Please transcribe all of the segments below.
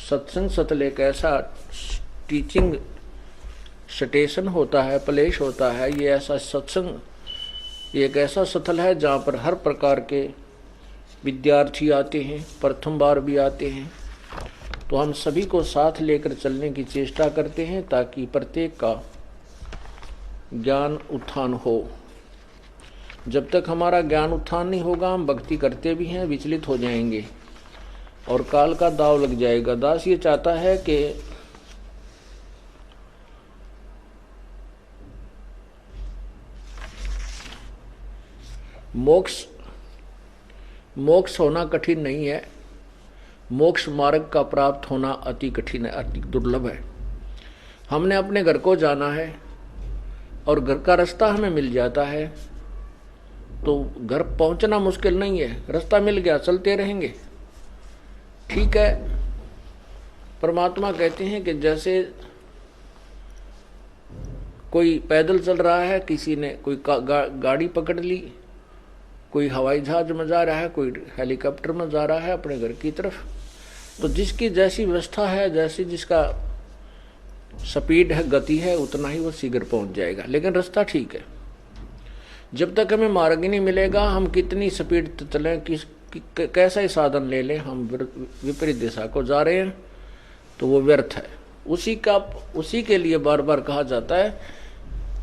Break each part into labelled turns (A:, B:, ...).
A: सत्संग सतल एक ऐसा टीचिंग स्टेशन होता है, प्लेस होता है। ये ऐसा सत्संग एक ऐसा स्थल है जहाँ पर हर प्रकार के विद्यार्थी आते हैं, प्रथम बार भी आते हैं। तो हम सभी को साथ लेकर चलने की चेष्टा करते हैं ताकि प्रत्येक का ज्ञान उत्थान हो। जब तक हमारा ज्ञान उत्थान नहीं होगा, हम भक्ति करते भी हैं, विचलित हो जाएंगे और काल का दाव लग जाएगा। दास ये चाहता है कि मोक्ष होना कठिन नहीं है, मोक्ष मार्ग का प्राप्त होना अति कठिन है, अति दुर्लभ है। हमने अपने घर को जाना है और घर का रास्ता हमें मिल जाता है तो घर पहुंचना मुश्किल नहीं है, रास्ता मिल गया, चलते रहेंगे, ठीक है। परमात्मा कहते हैं कि जैसे कोई पैदल चल रहा है, किसी ने कोई गाड़ी पकड़ ली, कोई हवाई जहाज में जा रहा है, कोई हेलीकॉप्टर में जा रहा है अपने घर की तरफ। तो जिसकी जैसी व्यवस्था है, जैसी जिसका स्पीड है, गति है, उतना ही वो शीघ्र पहुंच जाएगा। लेकिन रास्ता ठीक है। जब तक हमें मार्ग ही नहीं मिलेगा, हम कितनी स्पीड चलें, कैसा ही साधन ले लें, हम विपरीत दिशा को जा रहे हैं तो वो व्यर्थ है। उसी के लिए बार बार कहा जाता है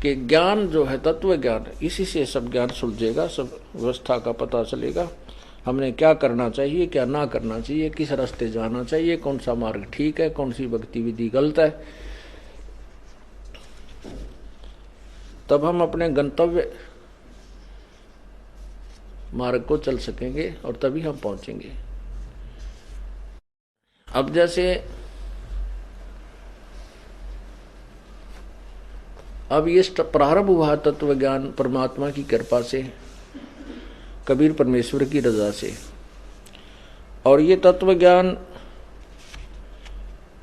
A: कि ज्ञान जो है, तत्व ज्ञान, इसी से सब ज्ञान सुलझेगा, सब व्यवस्था का पता चलेगा। हमने क्या करना चाहिए, क्या ना करना चाहिए, किस रास्ते जाना चाहिए, कौन सा मार्ग ठीक है, कौन सी भक्ति विधि गलत है। तब हम अपने गंतव्य मार्ग को चल सकेंगे और तभी हम पहुंचेंगे। अब जैसे अब ये प्रारंभ हुआ तत्व ज्ञान परमात्मा की कृपा से, कबीर परमेश्वर की रजा से। और ये तत्व ज्ञान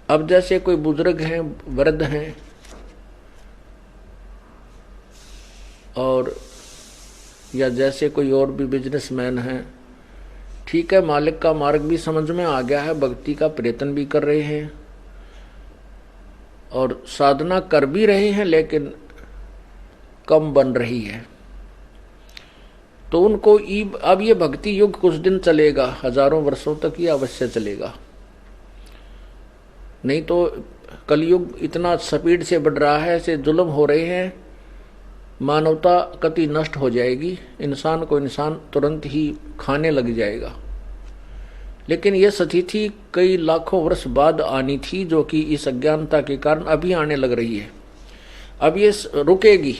A: अब जैसे कोई बुजुर्ग हैं, वृद्ध हैं और या जैसे कोई और भी बिजनेसमैन हैं, ठीक है, मालिक का मार्ग भी समझ में आ गया है, भक्ति का प्रयत्न भी कर रहे हैं और साधना कर भी रहे हैं, लेकिन कम बन रही है। तो उनको अब ये भक्ति युग कुछ दिन चलेगा, हजारों वर्षों तक ये अवश्य चलेगा। नहीं तो कलयुग इतना स्पीड से बढ़ रहा है, ऐसे जुल्म हो रहे हैं, मानवता कति नष्ट हो जाएगी, इंसान को इंसान तुरंत ही खाने लग जाएगा। लेकिन यह स्थिति कई लाखों वर्ष बाद आनी थी, जो कि इस अज्ञानता के कारण अभी आने लग रही है। अब ये रुकेगी,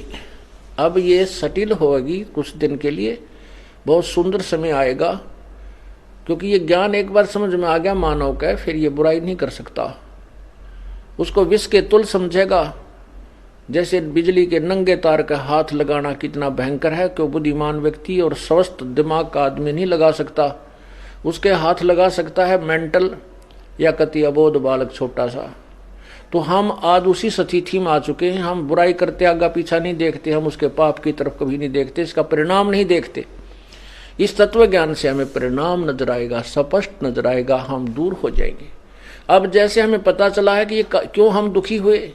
A: अब ये सटिल होगी कुछ दिन के लिए, बहुत सुंदर समय आएगा, क्योंकि ये ज्ञान एक बार समझ में आ गया मानव का, फिर ये बुराई नहीं कर सकता। उसको विष के तुल समझेगा। जैसे बिजली के नंगे तार का हाथ लगाना कितना भयंकर है, क्यों बुद्धिमान व्यक्ति और स्वस्थ दिमाग का आदमी नहीं लगा सकता। उसके हाथ लगा सकता है मेंटल या कति अबोध बालक छोटा सा। तो हम आज उसी स्थिति में आ चुके हैं। हम बुराई करते आगा पीछा नहीं देखते, हम उसके पाप की तरफ कभी नहीं देखते, इसका परिणाम नहीं देखते। इस तत्व ज्ञान से हमें परिणाम नजर आएगा, स्पष्ट नजर आएगा, हम दूर हो जाएंगे। अब जैसे हमें पता चला है कि ये क्यों हम दुखी हुए,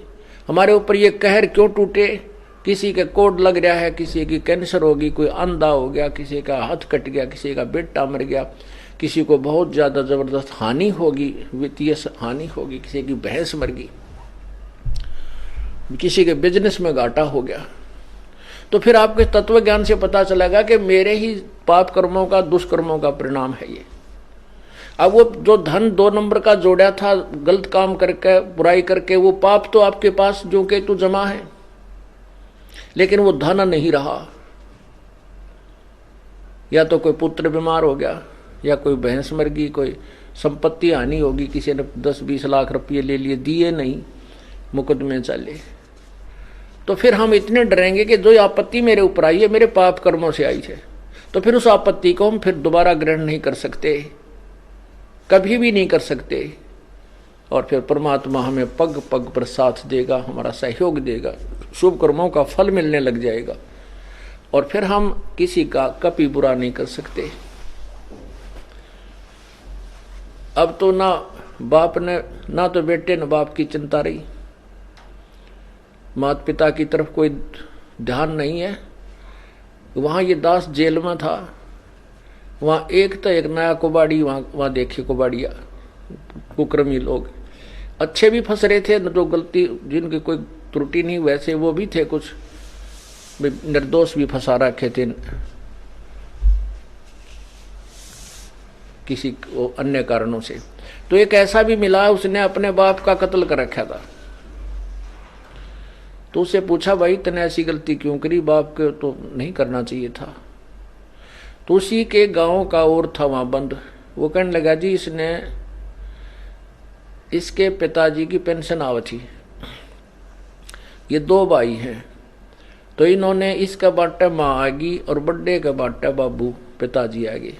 A: हमारे ऊपर ये कहर क्यों टूटे, किसी के कोड लग रहा है, किसी की कैंसर होगी, कोई अंधा हो गया, किसी का हाथ कट गया, किसी का बेटा मर गया, किसी को बहुत ज्यादा जबरदस्त हानि होगी, वित्तीय हानि होगी, किसी की भैंस मर गई, किसी के बिजनेस में घाटा हो गया। तो फिर आपके तत्व ज्ञान से पता चलेगा कि मेरे ही पाप कर्मों का, दुष्कर्मों का परिणाम है ये। अब वो जो धन 2 नंबर का जोड़ा था, गलत काम करके, बुराई करके, वो पाप तो आपके पास जो के तो जमा है, लेकिन वो धन नहीं रहा। या तो कोई पुत्र बीमार हो गया, या कोई भैंस मर गई, कोई संपत्ति हानि होगी, किसी ने 10-20 लाख रुपये ले लिए, दिए नहीं, मुकदमे चले। तो फिर हम इतने डरेंगे कि जो आपत्ति मेरे ऊपर आई है, मेरे पाप कर्मों से आई है। तो फिर उस आपत्ति को हम फिर दोबारा ग्रहण नहीं कर सकते, कभी भी नहीं कर सकते। और फिर परमात्मा हमें पग पग पर साथ देगा, हमारा सहयोग देगा, शुभ कर्मों का फल मिलने लग जाएगा, और फिर हम किसी का कभी बुरा नहीं कर सकते। अब तो ना बाप ने ना तो बेटे न बाप की चिंता रही, माता पिता की तरफ कोई ध्यान नहीं है। वहां ये दास जेल में था, वहां एक तो एक नया कुबाड़ी, वहां देखे कुबाड़िया कुकर्मी लोग, अच्छे भी फंस रहे थे न, जो गलती जिनकी कोई त्रुटि नहीं वैसे वो भी थे, कुछ निर्दोष भी फंसा रखे थे किसी अन्य कारणों से। तो एक ऐसा भी मिला, उसने अपने बाप का कत्ल कर रखा था। तो उसे पूछा, भाई तने ऐसी गलती क्यों करी, बाप के तो नहीं करना चाहिए था। तो उसी के गांव का और था वहां बंद, वो कहने लगा, जी इसके पिताजी की पेंशन आवत थी, ये 2 भाई हैं, तो इन्होंने इसका बाटा माँ आएगी और बड्डे का बाटा बाबू पिताजी आएगी,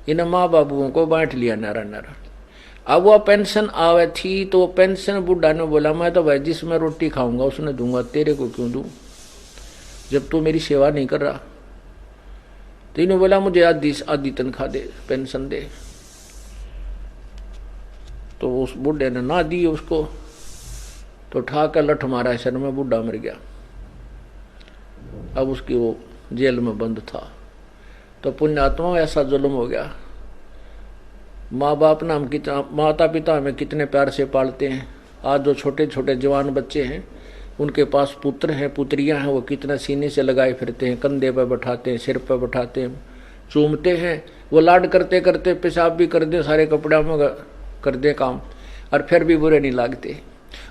A: इन माँ बाबुओं को बांट लिया नारा नारा। अब वो पेंशन आवे थी, तो वो पेंशन बुढ़ा ने बोला, मैं तो भाई जिसमें रोटी खाऊंगा उसने दूंगा, तेरे को क्यों दूं जब तू मेरी सेवा नहीं कर रहा। तो इन्होंने बोला, मुझे आधी तनख्वाह दे, पेंशन दे। तो उस बुढ़े ने ना दी उसको, तो उठा कर लठ मारा सर में, बुढ़ा मर गया। अब उसकी वो जेल में बंद था। तो पुण्यात्मा ऐसा जुल्म हो गया। माँ बाप ना हम कितना, माता पिता हमें कितने प्यार से पालते हैं, आज जो छोटे छोटे जवान बच्चे हैं उनके पास पुत्र हैं पुत्रियां हैं, वो कितना सीने से लगाए फिरते हैं, कंधे पर बैठाते हैं, सिर पर बैठाते हैं, चूमते हैं, वो लाड करते करते पेशाब भी कर दे, सारे कपड़ों में कर दे काम, और फिर भी बुरे नहीं लगते।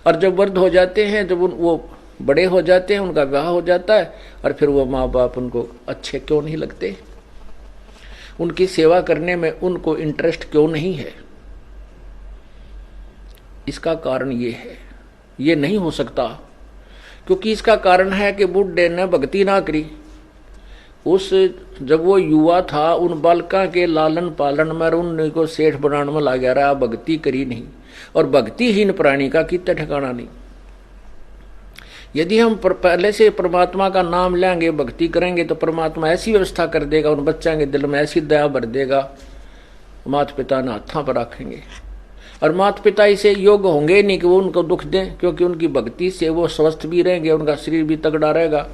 A: और जब वृद्ध हो जाते हैं, जब वो बड़े हो जाते हैं, उनका विवाह हो जाता है, और फिर वो माँ बाप उनको अच्छे क्यों नहीं लगते, उनकी सेवा करने में उनको इंटरेस्ट क्यों नहीं है। इसका कारण ये है, ये नहीं हो सकता, क्योंकि इसका कारण है कि बुढ़े ने भक्ति ना करी। उस जब वो युवा था, उन बालका के लालन पालन में उनको सेठ बनाने में लग रहा, भक्ति करी नहीं। और भक्तिहीन प्राणी का कितना ठिकाना नहीं। यदि हम पहले से परमात्मा का नाम लेंगे, भक्ति करेंगे, तो परमात्मा ऐसी व्यवस्था कर देगा, उन बच्चों के दिल में ऐसी दया भर देगा, माता पिता ने हाथों पर रखेंगे। और माता पिता इसे योग्य होंगे नहीं कि वो उनको दुख दें, क्योंकि उनकी भक्ति से वो स्वस्थ भी रहेंगे, उनका शरीर भी तगड़ा रहेगा।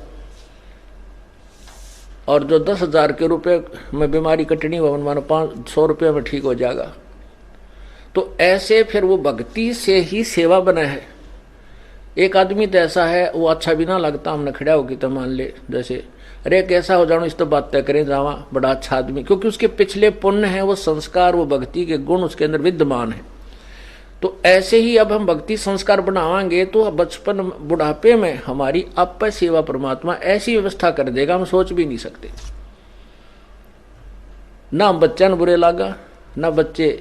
A: और जो 10,000 के रुपए में बीमारी कटनी हो, मानो 500 रुपये में ठीक हो जाएगा। तो ऐसे फिर वो भक्ति से ही सेवा बना है। एक आदमी तो ऐसा है, वो अच्छा भी ना लगता, हमने खड़ा होगी तो मान ले जैसे, अरे कैसा हो जाओ, इस तो बात तय करें जावा, बड़ा अच्छा आदमी, क्योंकि उसके पिछले पुण्य है, वो संस्कार, वो भक्ति के गुण उसके अंदर विद्यमान है। तो ऐसे ही अब हम भक्ति संस्कार बनावाएंगे, तो बचपन बुढ़ापे में हमारी आप सेवा परमात्मा ऐसी व्यवस्था कर देगा, हम सोच भी नहीं सकते। ना हम बच्चन बुरे लागा, ना बच्चे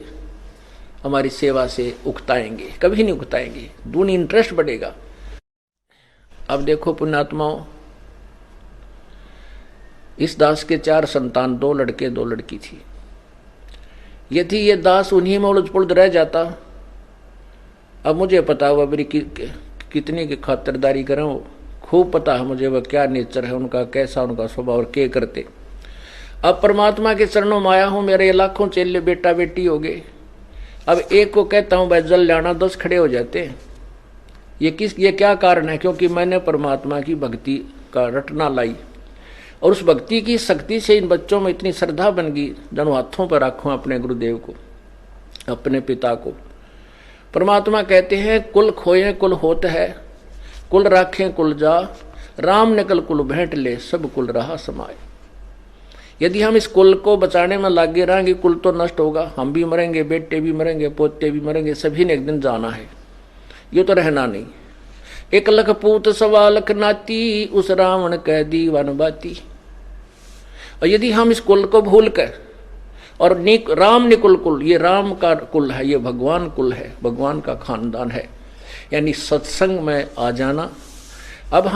A: हमारी सेवा से उकताएंगे, कभी नहीं उकताएंगे, दूनी इंटरेस्ट बढ़ेगा। अब देखो पुण्यात्माओं, इस दास के 4 संतान, 2 लड़के 2 लड़की थी। यदि ये दास उन्हीं में उलझ पुलझ रह जाता, अब मुझे पता हुआ मेरी कितनी की खातिरदारी करें, वो खूब पता है मुझे वह क्या नेचर है उनका, कैसा उनका स्वभाव और क्या करते। अब परमात्मा के चरणों में आया हूं, मेरे लाखों चेले बेटा बेटी हो गए। अब एक को कहता हूं भाई जल लाना, 10 खड़े हो जाते हैं। ये क्या कारण है? क्योंकि मैंने परमात्मा की भक्ति का रटना लाई, और उस भक्ति की शक्ति से इन बच्चों में इतनी श्रद्धा बन गई, जनो हाथों पर रखूं अपने गुरुदेव को, अपने पिता को। परमात्मा कहते हैं, कुल खोए कुल होत है, कुल राखें कुल जा, राम निकल कुल भेंट ले, सब कुल रहा समाए। यदि हम इस कुल को बचाने में लगे रहेंगे, कुल तो नष्ट होगा, हम भी मरेंगे, बेटे भी मरेंगे, पोते भी मरेंगे, सभी ने एक दिन जाना है, ये तो रहना नहीं। 1 लख पूत 1.25 लाख नाती, उस रावण कह दी वन बाती। और यदि हम इस कुल को भूल कर, और राम निकुल कुल, ये राम का कुल है, ये भगवान कुल है, भगवान का खानदान है, यानी सत्संग में आ जाना। अब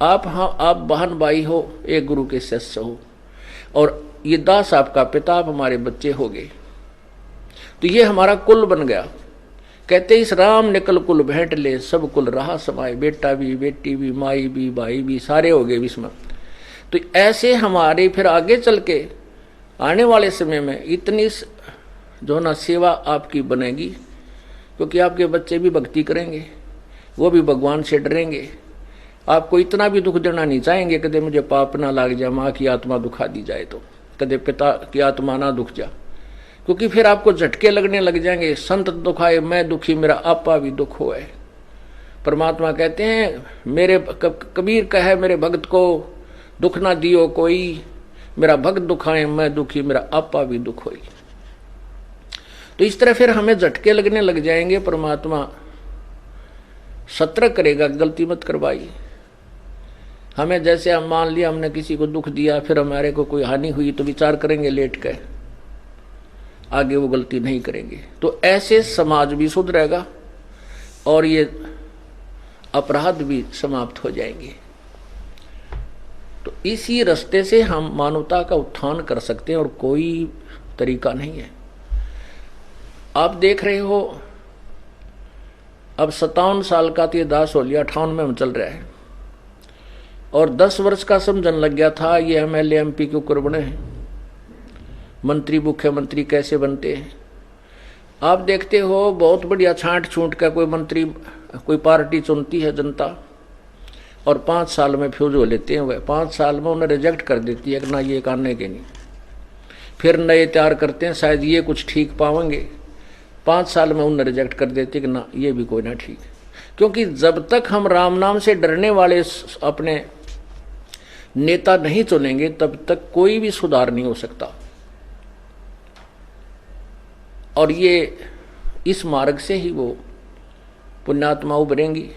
A: आप बहन भाई हो, एक गुरु के शिष्य हो, और ये दास आपका पिता, आप हमारे बच्चे हो गए, तो ये हमारा कुल बन गया। कहते इस राम निकल कुल भेंट ले, सब कुल रहा समाए, बेटा भी, बेटी भी, माई भी, भाई भी, सारे हो गए इसमें। तो ऐसे हमारे फिर आगे चल के आने वाले समय में इतनी जो ना सेवा आपकी बनेगी, क्योंकि आपके बच्चे भी भक्ति करेंगे, वो भी भगवान से डरेंगे, आपको इतना भी दुख देना नहीं चाहेंगे कदे मुझे पाप ना लाग जाए, माँ की आत्मा दुखा दी जाए तो, कदे पिता की आत्मा ना दुख जा, क्योंकि फिर आपको झटके लगने लग जाएंगे। संत दुखाए मैं दुखी, मेरा आपा भी दुख होए। परमात्मा कहते हैं मेरे कबीर कहे मेरे भक्त को दुख ना दियो कोई, मेरा भक्त दुखाए मैं दुखी, मेरा आपा भी दुख होई। तो इस तरह फिर हमें झटके लगने लग जाएंगे, परमात्मा सतर्क करेगा, गलती मत करवाई। हमें जैसे हम मान लिया हमने किसी को दुख दिया, फिर हमारे को कोई हानि हुई तो विचार करेंगे लेट के, आगे वो गलती नहीं करेंगे। तो ऐसे समाज भी सुधरेगा और ये अपराध भी समाप्त हो जाएंगे। तो इसी रास्ते से हम मानवता का उत्थान कर सकते हैं और कोई तरीका नहीं है। आप देख रहे हो अब 57 साल का तो ये दास हो लिया, 58 में हम चल रहा है, और 10 वर्ष का समझन लग गया था ये MLA MP के ऊपर बने हैं, मंत्री मुख्यमंत्री कैसे बनते हैं। आप देखते हो बहुत बढ़िया छांट छूट का कोई मंत्री कोई पार्टी चुनती है जनता, और 5 साल में फ्यूज हो लेते हैं, वह 5 साल में उन्हें रिजेक्ट कर देती है कि ना ये करने के नहीं, फिर नए तैयार करते हैं शायद ये कुछ ठीक पाएंगे, 5 साल में उन्हें रिजेक्ट कर देते कि ना ये भी कोई ना ठीक। क्योंकि जब तक हम राम नाम से डरने वाले अपने नेता नहीं चुनेंगे तब तक कोई भी सुधार नहीं हो सकता। और ये इस मार्ग से ही वो पुण्यात्मा उभरेंगी।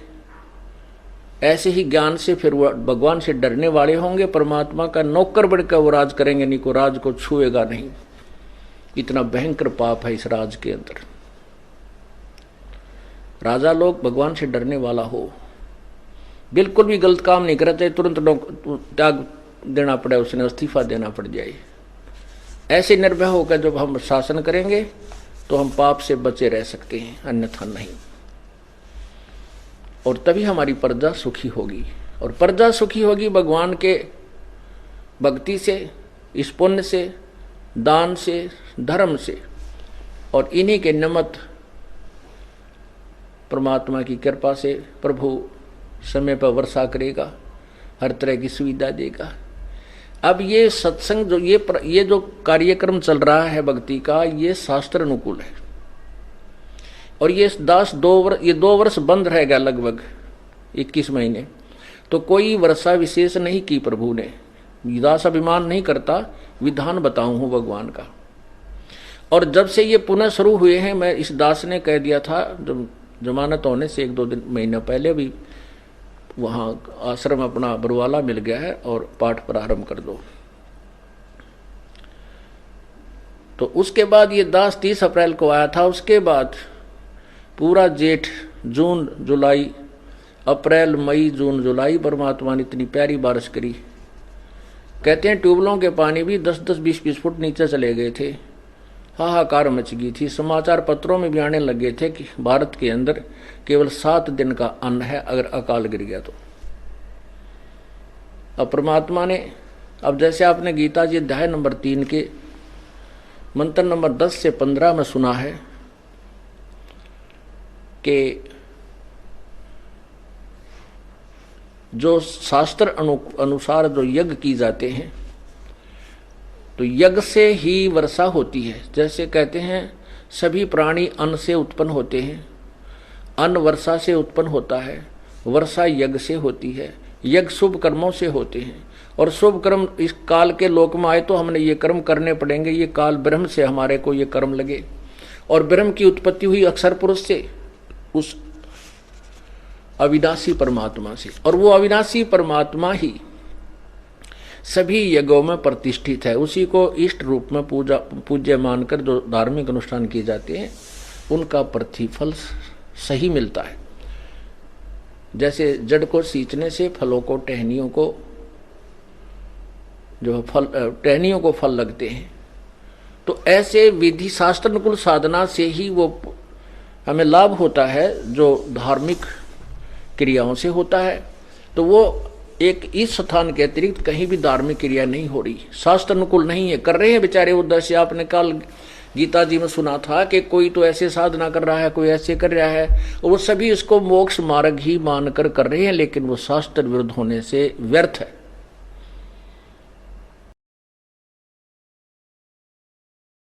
A: ऐसे ही ज्ञान से फिर वो भगवान से डरने वाले होंगे, परमात्मा का नौकर बनकर वो राज करेंगे, नहीं को राज को छुएगा नहीं। इतना भयंकर पाप है इस राज के अंदर। राजा लोग भगवान से डरने वाला हो, बिल्कुल भी गलत काम नहीं करते, तुरंत त्याग देना पड़े, उसने इस्तीफा देना पड़ जाए। ऐसे निर्भय होकर जब हम शासन करेंगे तो हम पाप से बचे रह सकते हैं, अन्यथा नहीं। और तभी हमारी प्रजा सुखी होगी, और प्रजा सुखी होगी भगवान के भक्ति से, इस पुण्य से, दान से, धर्म से, और इन्हीं के निमित्त परमात्मा की कृपा से प्रभु समय पर वर्षा करेगा, हर तरह की सुविधा देगा। अब ये सत्संग जो ये जो कार्यक्रम चल रहा है भक्ति का, ये शास्त्र अनुकूल है, और ये 2 वर्ष बंद रहेगा लगभग 21 महीने। तो कोई वर्षा विशेष नहीं की प्रभु ने, दास अभिमान नहीं करता, विधान बताऊं हूं भगवान का। और जब से ये पुनः शुरू हुए हैं, मैं इस दास ने कह दिया था जब जमानत होने से 1-2 महीने पहले भी, वहाँ आश्रम अपना बरवाला मिल गया है और पाठ प्रारंभ कर दो। तो उसके बाद ये दास 30 अप्रैल को आया था। उसके बाद पूरा जेठ, जून, जुलाई, अप्रैल, मई, जून, जुलाई परमात्मा ने इतनी प्यारी बारिश करी। कहते हैं ट्यूबलों के पानी भी 10-10, 20-20 फुट नीचे चले गए थे, हाहाकार मच गई थी। समाचार पत्रों में भी आने लगे थे कि भारत के अंदर केवल 7 दिन का अन्न है अगर अकाल गिर गया तो। अब परमात्मा ने, अब जैसे आपने गीता जी अध्याय नंबर 3 के मंत्र नंबर 10 से 15 में सुना है कि जो शास्त्र अनुसार जो यज्ञ की जाते हैं, तो यज्ञ से ही वर्षा होती है। जैसे कहते हैं सभी प्राणी अन्न से उत्पन्न होते हैं, अन्न वर्षा से उत्पन्न होता है, वर्षा यज्ञ से होती है, यज्ञ शुभ कर्मों से होते हैं, और शुभ कर्म इस काल के लोक में आए तो हमने ये कर्म करने पड़ेंगे। ये काल ब्रह्म से हमारे को ये कर्म लगे, और ब्रह्म की उत्पत्ति हुई अक्षर पुरुष से, उस अविनाशी परमात्मा से, और वो अविनाशी परमात्मा ही सभी यज्ञों में प्रतिष्ठित है। उसी को इष्ट रूप में पूज्य मानकर जो धार्मिक अनुष्ठान किए जाते हैं उनका प्रतिफल सही मिलता है। जैसे जड़ को सींचने से फलों को, टहनियों को जो फल, टहनियों को फल लगते हैं, तो ऐसे विधि शास्त्र अनुकूल साधना से ही वो हमें लाभ होता है जो धार्मिक क्रियाओं से होता है। तो वो एक इस स्थान के अतिरिक्त कहीं भी धार्मिक क्रिया नहीं हो रही, शास्त्र अनुकूल नहीं है। कर रहे हैं बेचारे उद्देश्य, आपने कल गीता जी में सुना था कि कोई तो ऐसे साधना कर रहा है, कोई ऐसे कर रहा है, और वो सभी इसको मोक्ष मार्ग ही मानकर कर रहे हैं, लेकिन वो शास्त्र विरुद्ध होने से व्यर्थ है।